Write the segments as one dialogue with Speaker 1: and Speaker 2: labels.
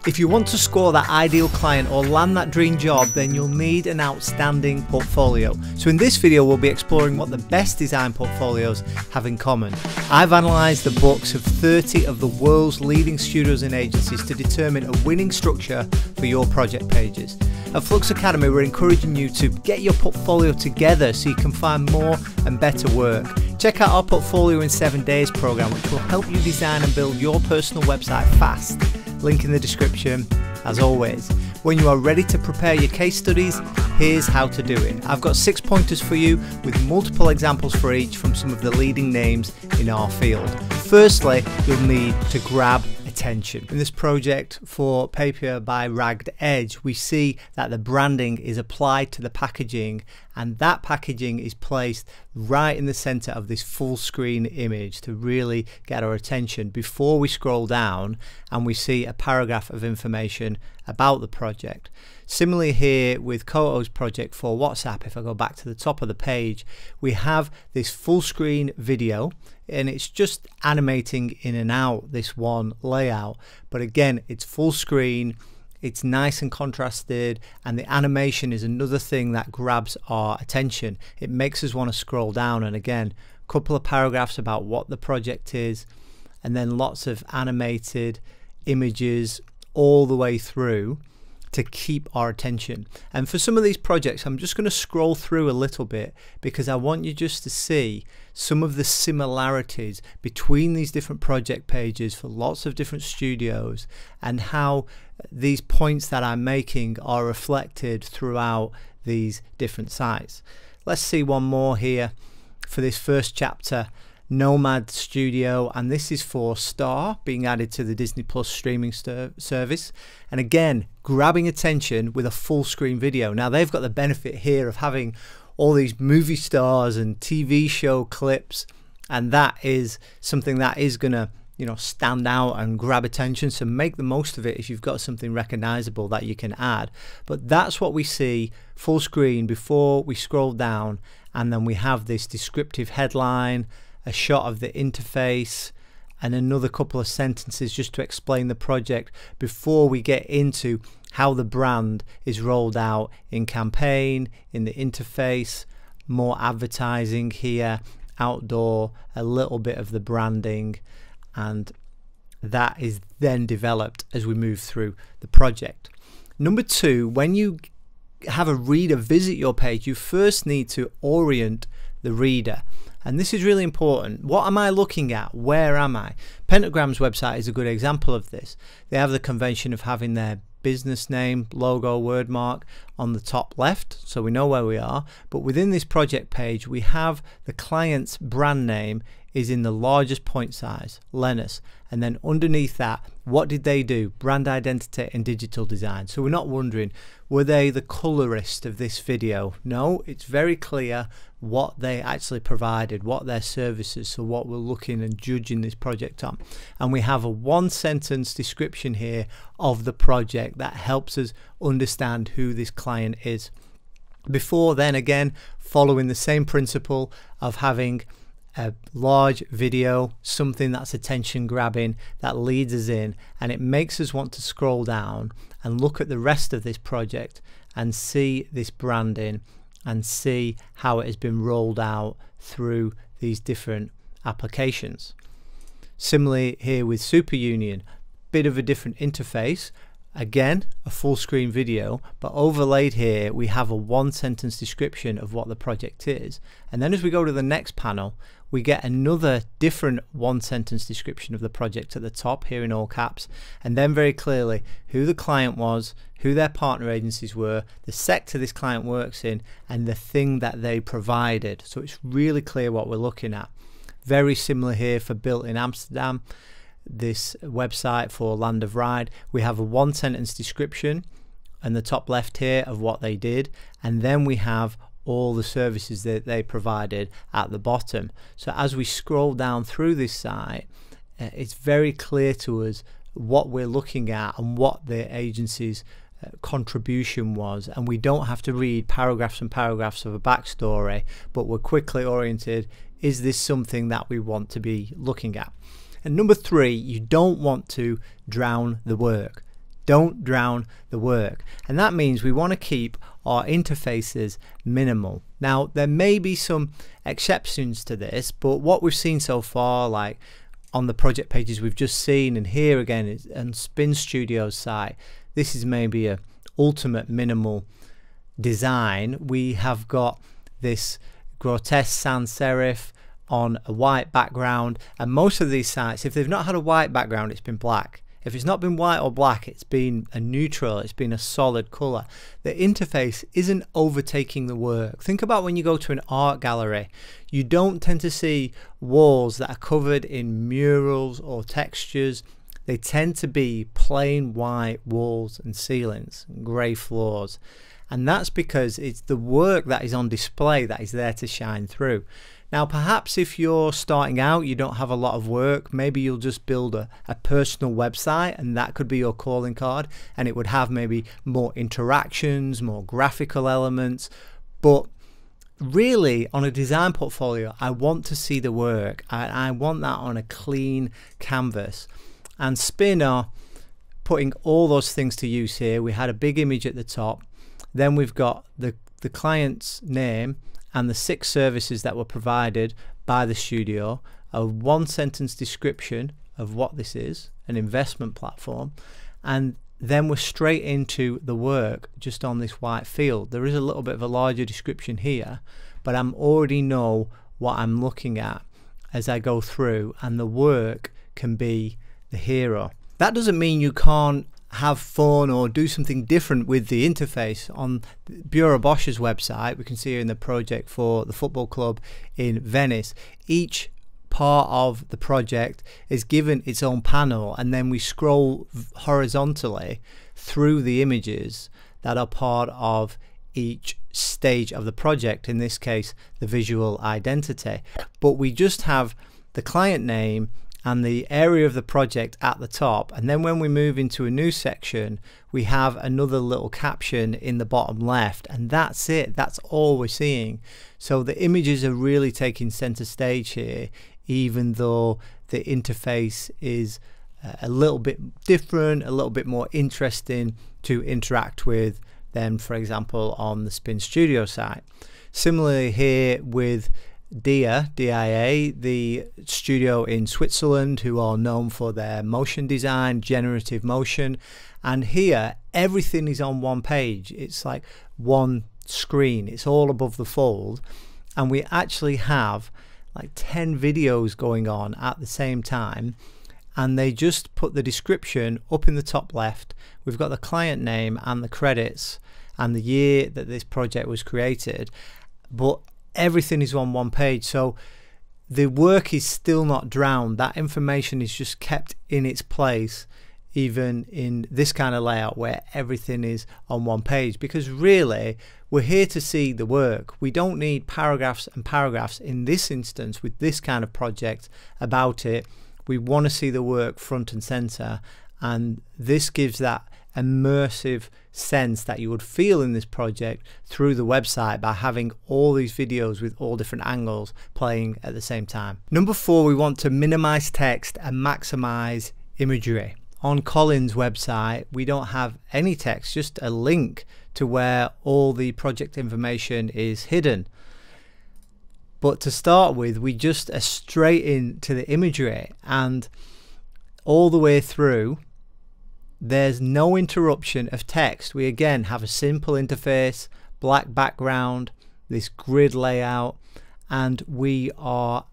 Speaker 1: If you want to score that ideal client or land that dream job, then you'll need an outstanding portfolio. So in this video, we'll be exploring what the best design portfolios have in common. I've analysed the books of 30 of the world's leading studios and agencies to determine a winning structure for your project pages. At Flux Academy, we're encouraging you to get your portfolio together so you can find more and better work. Check out our Portfolio in 7 Days program, which will help you design and build your personal website fast. Link in the description, as always. When you are ready to prepare your case studies, here's how to do it. I've got 6 pointers for you with multiple examples for each from some of the leading names in our field. Firstly, you'll need to grab attention. In this project for Paper by Ragged Edge, we see that the branding is applied to the packaging, and that packaging is placed right in the center of this full screen image to really get our attention before we scroll down and we see a paragraph of information about the project. Similarly here with Koto's project for WhatsApp, if I go back to the top of the page, we have this full screen video and it's just animating in and out this one layout, but again it's full screen, it's nice and contrasted, and the animation is another thing that grabs our attention. It makes us want to scroll down, and again a couple of paragraphs about what the project is and then lots of animated images all the way through to keep our attention. And for some of these projects, I'm just going to scroll through a little bit because I want you just to see some of the similarities between these different project pages for lots of different studios and how these points that I'm making are reflected throughout these different sites. Let's see one more here for this first chapter. Nomad Studio, and this is for Star being added to the Disney Plus streaming service, and again grabbing attention with a full screen video. Now they've got the benefit here of having all these movie stars and TV show clips, and that is something that is gonna stand out and grab attention, so make the most of it if you've got something recognizable that you can add. But that's what we see full screen before we scroll down, and then we have this descriptive headline, a shot of the interface, and another couple of sentences just to explain the project before we get into how the brand is rolled out in campaign, in the interface, more advertising here, outdoor, a little bit of the branding, and that is then developed as we move through the project. Number two, when you have a reader visit your page, you first need to orient the reader. And this is really important. What am I looking at? Where am I? Pentagram's website is a good example of this. They have the convention of having their business name, logo, word mark on the top left, so we know where we are. But within this project page, we have the client's brand name is in the largest point size, Lenus, and then underneath that, what did they do? Brand identity and digital design. So we're not wondering, were they the colorist of this video? No, it's very clear what they actually provided, what their services, so what we're looking and judging this project on. And we have a one sentence description here of the project that helps us understand who this client is. Before then, again, following the same principle of having a large video, something that's attention grabbing, that leads us in, and it makes us want to scroll down and look at the rest of this project and see this branding and see how it has been rolled out through these different applications. Similarly here with Super Union, bit of a different interface. Again, a full screen video, but overlaid here we have a one sentence description of what the project is, and then as we go to the next panel we get another different one sentence description of the project at the top here in all caps, and then very clearly who the client was, who their partner agencies were, the sector this client works in, and the thing that they provided. So it's really clear what we're looking at. Very similar here for Built in Amsterdam, this website for Land of Ride. We have a one sentence description in the top left here of what they did, and then we have all the services that they provided at the bottom. So as we scroll down through this site, it's very clear to us what we're looking at and what the agency's contribution was, and we don't have to read paragraphs and paragraphs of a backstory, but we're quickly oriented, is this something that we want to be looking at? And number three, you don't want to drown the work. Don't drown the work. And that means we want to keep our interfaces minimal. Now, there may be some exceptions to this, but what we've seen so far, like on the project pages we've just seen, and here again is on Spin Studio's site, this is maybe a ultimate minimal design. We have got this grotesque sans serif on a white background, and most of these sites, if they've not had a white background, it's been black. If it's not been white or black, it's been a neutral, it's been a solid color. The interface isn't overtaking the work. Think about when you go to an art gallery, you don't tend to see walls that are covered in murals or textures. They tend to be plain white walls and ceilings, gray floors. And that's because it's the work that is on display that is there to shine through. Now, perhaps if you're starting out, you don't have a lot of work, maybe you'll just build a personal website, and that could be your calling card, and it would have maybe more interactions, more graphical elements. But really, on a design portfolio, I want to see the work. I want that on a clean canvas. And Spin are putting all those things to use here. We had a big image at the top, then we've got the client's name and the 6 services that were provided by the studio, a 1-sentence description of what this is, an investment platform, and then we're straight into the work just on this white field. There is a little bit of a larger description here, but I'm already know what I'm looking at as I go through, and the work can be the hero. That doesn't mean you can't have fun or do something different with the interface. On Bureau Bosch's website, we can see here in the project for the football club in Venice, each part of the project is given its own panel, and then we scroll horizontally through the images that are part of each stage of the project, in this case the visual identity. But we just have the client name and the area of the project at the top, and then when we move into a new section we have another little caption in the bottom left, and that's it. That's all we're seeing. So the images are really taking center stage here, even though the interface is a little bit different, a little bit more interesting to interact with than, for example, on the Spin Studio site. Similarly here with DIA, the studio in Switzerland, who are known for their motion design, generative motion, and here everything is on one page. It's like one screen, it's all above the fold, and we actually have like 10 videos going on at the same time, and they just put the description up in the top left. We've got the client name and the credits and the year that this project was created, but everything is on one page. So the work is still not drowned. That information is just kept in its place, even in this kind of layout where everything is on one page, because really we're here to see the work. We don't need paragraphs and paragraphs in this instance with this kind of project about it. We want to see the work front and center, and this gives that immersive sense that you would feel in this project through the website by having all these videos with all different angles playing at the same time. Number 4, we want to minimize text and maximize imagery. On Colin's website we don't have any text, just a link to where all the project information is hidden. But to start with, we just are straight into the imagery, and all the way through there's no interruption of text. We again have a simple interface, black background, this grid layout, and we are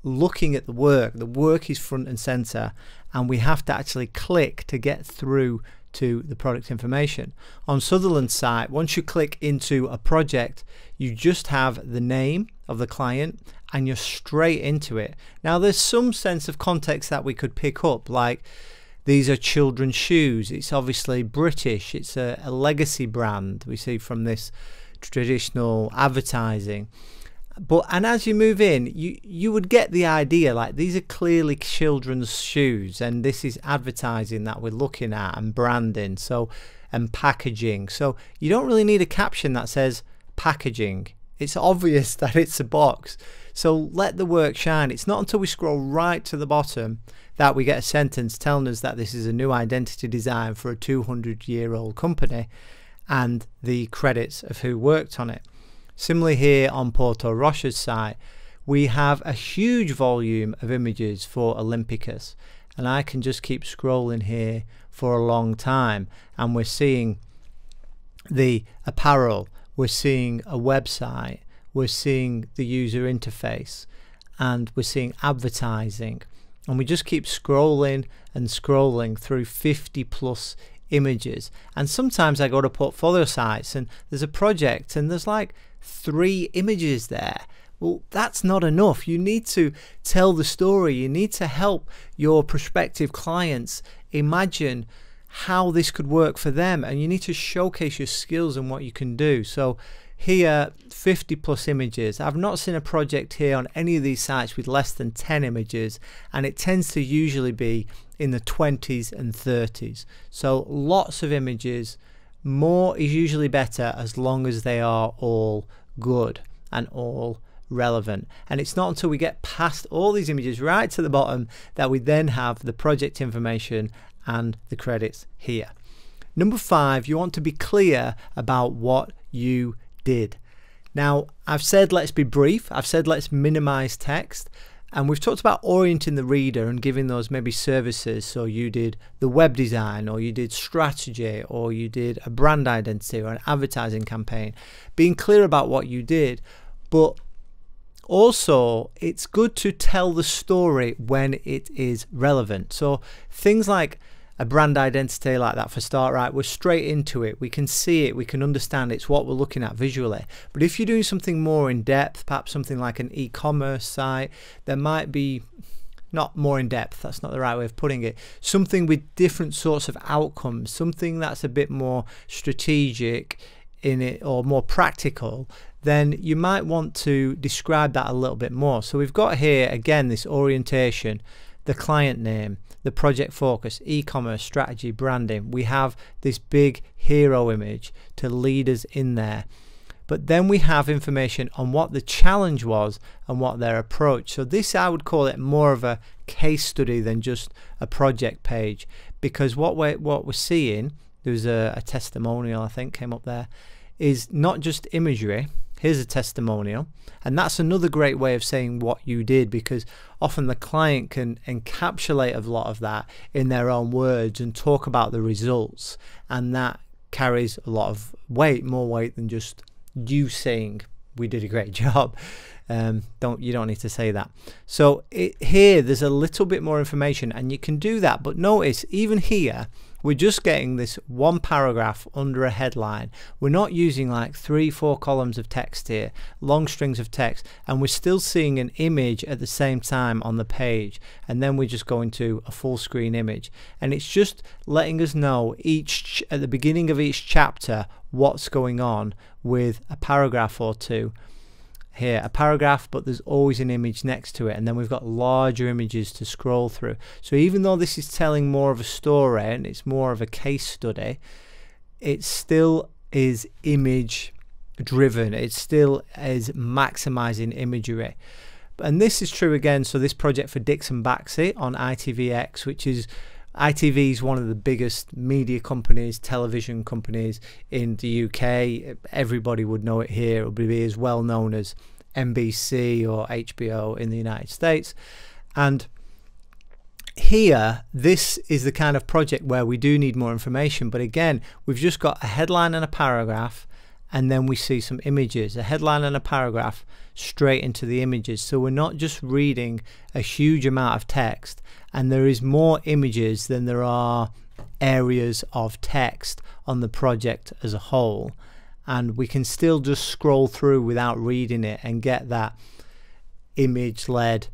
Speaker 1: looking at the work. The work is front and center, and we have to actually click to get through to the product information. On Sutherland's site, once you click into a project, you just have the name of the client and you're straight into it. Now there's some sense of context that we could pick up, like these are children's shoes. It's obviously British. It's a legacy brand we see from this traditional advertising. And as you move in, you would get the idea, like these are clearly children's shoes, and this is advertising that we're looking at, and branding, so, and packaging. So you don't really need a caption that says packaging It's obvious that it's a box. So let the work shine. It's not until we scroll right to the bottom that we get a sentence telling us that this is a new identity design for a 200-year-old company and the credits of who worked on it. Similarly here on Porto Rocha's site, we have a huge volume of images for Olympicus, and I can just keep scrolling here for a long time, and we're seeing the apparel, we're seeing a website, we're seeing the user interface, and we're seeing advertising, and we just keep scrolling and scrolling through 50 plus images. And sometimes I go to portfolio sites and there's a project and there's like 3 images there. Well, that's not enough. You need to tell the story. You need to help your prospective clients imagine how this could work for them, and you need to showcase your skills and what you can do. So here, 50 plus images. I've not seen a project here on any of these sites with less than 10 images, and it tends to usually be in the 20s and 30s. So lots of images. More is usually better as long as they are all good and all relevant. And it's not until we get past all these images right to the bottom that we then have the project information and the credits here. Number 5, you want to be clear about what you did. Now, I've said let's be brief, I've said let's minimize text, and we've talked about orienting the reader and giving those maybe services. So you did the web design, or you did strategy, or you did a brand identity or an advertising campaign. Being clear about what you did, but also it's good to tell the story when it is relevant. So things like a brand identity like that for start, right, we're straight into it, we can see it, we can understand it's what we're looking at visually. But if you're doing something more in depth, perhaps something like an e-commerce site, there might be, not more in depth, that's not the right way of putting it, something with different sorts of outcomes, something that's a bit more strategic in it or more practical, then you might want to describe that a little bit more. So we've got here again this orientation, the client name, the project focus, e-commerce, strategy, branding. We have this big hero image to lead us in there. But then we have information on what the challenge was and what their approach. So this, I would call it more of a case study than just a project page, because what we're seeing, there's a testimonial I think came up there, is not just imagery. Here's a testimonial, and that's another great way of saying what you did, because often the client can encapsulate a lot of that in their own words and talk about the results, and that carries a lot of weight, more weight than just you saying we did a great job. You don't need to say that. So here there's a little bit more information, and you can do that, but notice even here we're just getting this one paragraph under a headline. We're not using like 3-4 columns of text here, long strings of text, and we're still seeing an image at the same time on the page, and then we're just going to a full screen image, and it's just letting us know at the beginning of each chapter what's going on with a paragraph or two. Here, a paragraph, but there's always an image next to it, and then we've got larger images to scroll through. So even though this is telling more of a story and it's more of a case study, it still is image driven. It still is maximizing imagery. And this is true again, so this project for Dixon Baxi on ITVX, which is ITV is one of the biggest media companies, television companies in the UK. Everybody would know it here. It would be as well known as NBC or HBO in the United States. And here, this is the kind of project where we do need more information. But again, we've just got a headline and a paragraph, and then we see some images, a headline and a paragraph straight into the images. So we're not just reading a huge amount of text, and there is more images than there are areas of text on the project as a whole, and we can still just scroll through without reading it and get that image-led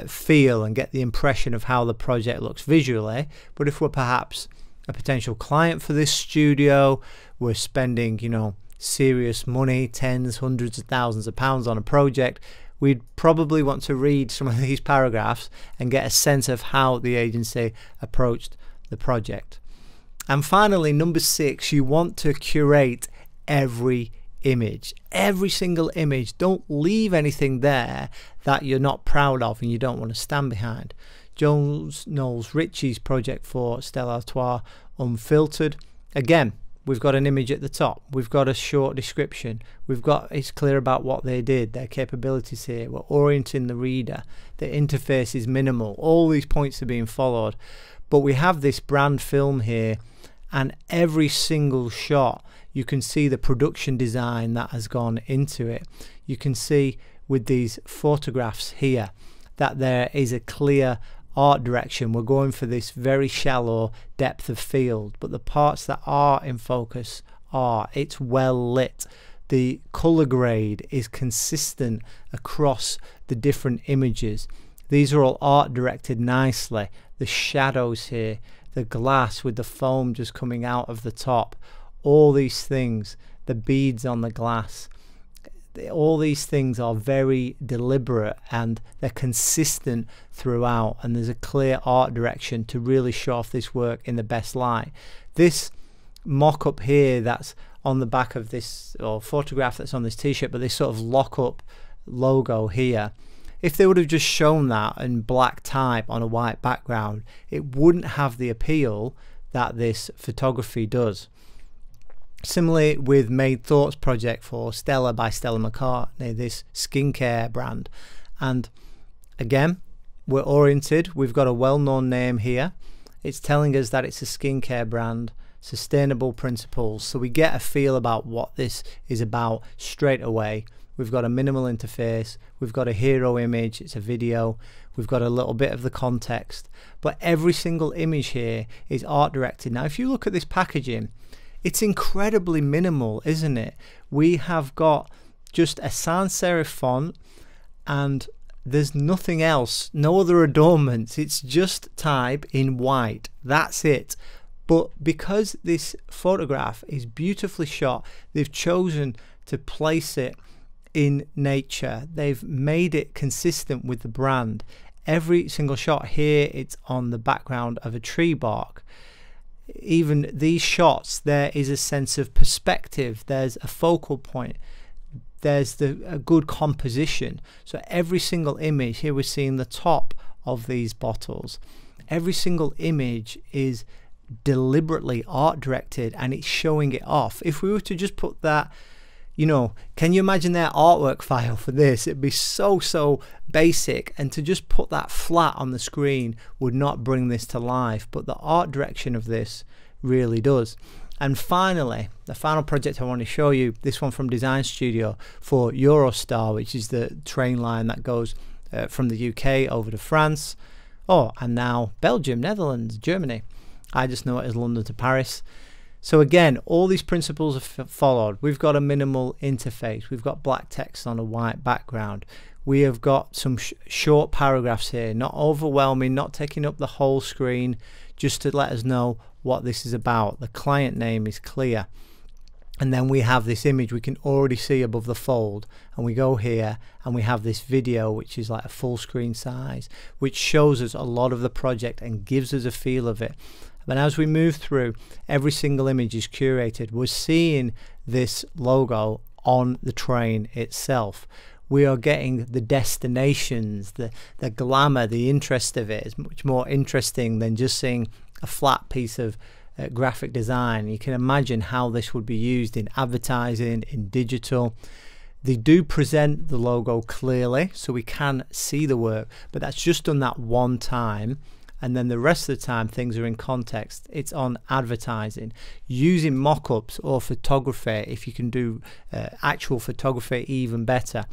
Speaker 1: feel and get the impression of how the project looks visually. But if we're perhaps a potential client for this studio, we're spending, you know, serious money, tens, hundreds of thousands of pounds on a project, we'd probably want to read some of these paragraphs and get a sense of how the agency approached the project. And finally, number 6, you want to curate every image. Every single image. Don't leave anything there that you're not proud of and you don't want to stand behind. Jones Knowles Ritchie's project for Stella Artois Unfiltered. Again, we've got an image at the top. We've got a short description. It's clear about what they did, their capabilities here. We're orienting the reader. The interface is minimal. All these points are being followed. But we have this brand film here, and every single shot, you can see the production design that has gone into it. You can see with these photographs here that there is a clear art direction. We're going for this very shallow depth of field, but the parts that are in focus it's well lit. The color grade is consistent across the different images. These are all art directed nicely. The shadows here, the glass with the foam just coming out of the top, all these things, the beads on the glass, all these things are very deliberate and they're consistent throughout, and there's a clear art direction to really show off this work in the best light. This mock-up here that's on the back of this, or photograph that's on this t-shirt, but this sort of lock-up logo here, if they would have just shown that in black type on a white background, it wouldn't have the appeal that this photography does. Similarly with Made Thoughts project for Stella by Stella McCartney, this skincare brand, and again we're oriented. We've got a well-known name here. It's telling us that it's a skincare brand, sustainable principles, so we get a feel about what this is about straight away. We've got a minimal interface, we've got a hero image, it's a video, we've got a little bit of the context, but every single image here is art directed. Now if you look at this packaging, it's incredibly minimal, isn't it? We have got just a sans serif font and there's nothing else, no other adornments. It's just type in white, that's it. But because this photograph is beautifully shot, they've chosen to place it in nature. They've made it consistent with the brand. Every single shot here, it's on the background of a tree bark. Even these shots, there is a sense of perspective, there's a focal point, there's a good composition. So every single image here, we're seeing the top of these bottles. Every single image is deliberately art directed and it's showing it off. If we were to just put that, you know, can you imagine their artwork file for this? It'd be so basic, and to just put that flat on the screen would not bring this to life, but the art direction of this really does. And finally, the final project I want to show you, this one from Design Studio for Eurostar, which is the train line that goes from the UK over to France, and now Belgium, Netherlands, Germany. I just know it as London to Paris. So again, all these principles are followed. We've got a minimal interface. We've got black text on a white background. We have got some short paragraphs here, not overwhelming, not taking up the whole screen, just to let us know what this is about. The client name is clear. And then we have this image we can already see above the fold, and we go here and we have this video which is like a full screen size, which shows us a lot of the project and gives us a feel of it. But as we move through, every single image is curated. We're seeing this logo on the train itself. We are getting the destinations, the glamour, the interest of it is much more interesting than just seeing a flat piece of graphic design. You can imagine how this would be used in advertising, in digital. They do present the logo clearly so we can see the work, but that's just done that one time, and then the rest of the time things are in context. It's on advertising, using mock-ups or photography. If you can do actual photography, even better.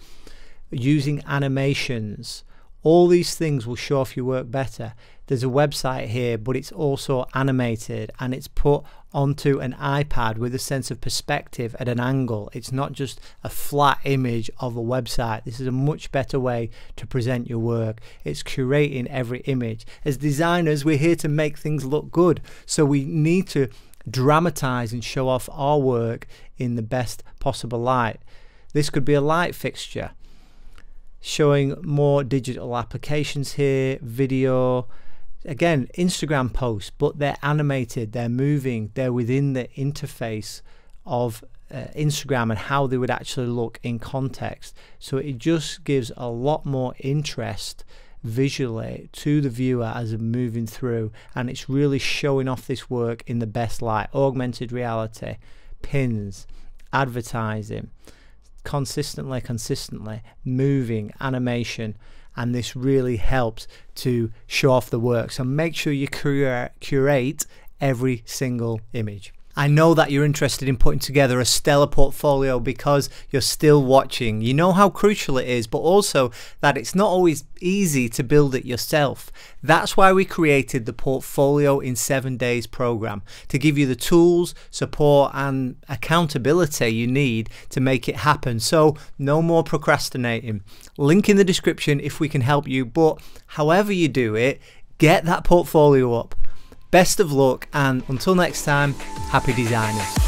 Speaker 1: Using animations, all these things will show off your work better. There's a website here, but it's also animated and it's put onto an iPad with a sense of perspective at an angle. It's not just a flat image of a website. This is a much better way to present your work. It's curating every image. As designers, we're here to make things look good, so we need to dramatize and show off our work in the best possible light. This could be a light fixture, showing more digital applications here, video, again Instagram posts, but they're animated, they're moving, they're within the interface of Instagram and how they would actually look in context. So it just gives a lot more interest visually to the viewer as they're moving through, and it's really showing off this work in the best light. Augmented reality, pins, advertising, consistently moving animation, and this really helps to show off the work. So make sure you curate every single image. I know that you're interested in putting together a stellar portfolio because you're still watching. You know how crucial it is, but also that it's not always easy to build it yourself. That's why we created the Portfolio in 7 Days program, to give you the tools, support and accountability you need to make it happen. So no more procrastinating. Link in the description if we can help you, but however you do it, get that portfolio up. Best of luck, and until next time, happy designing.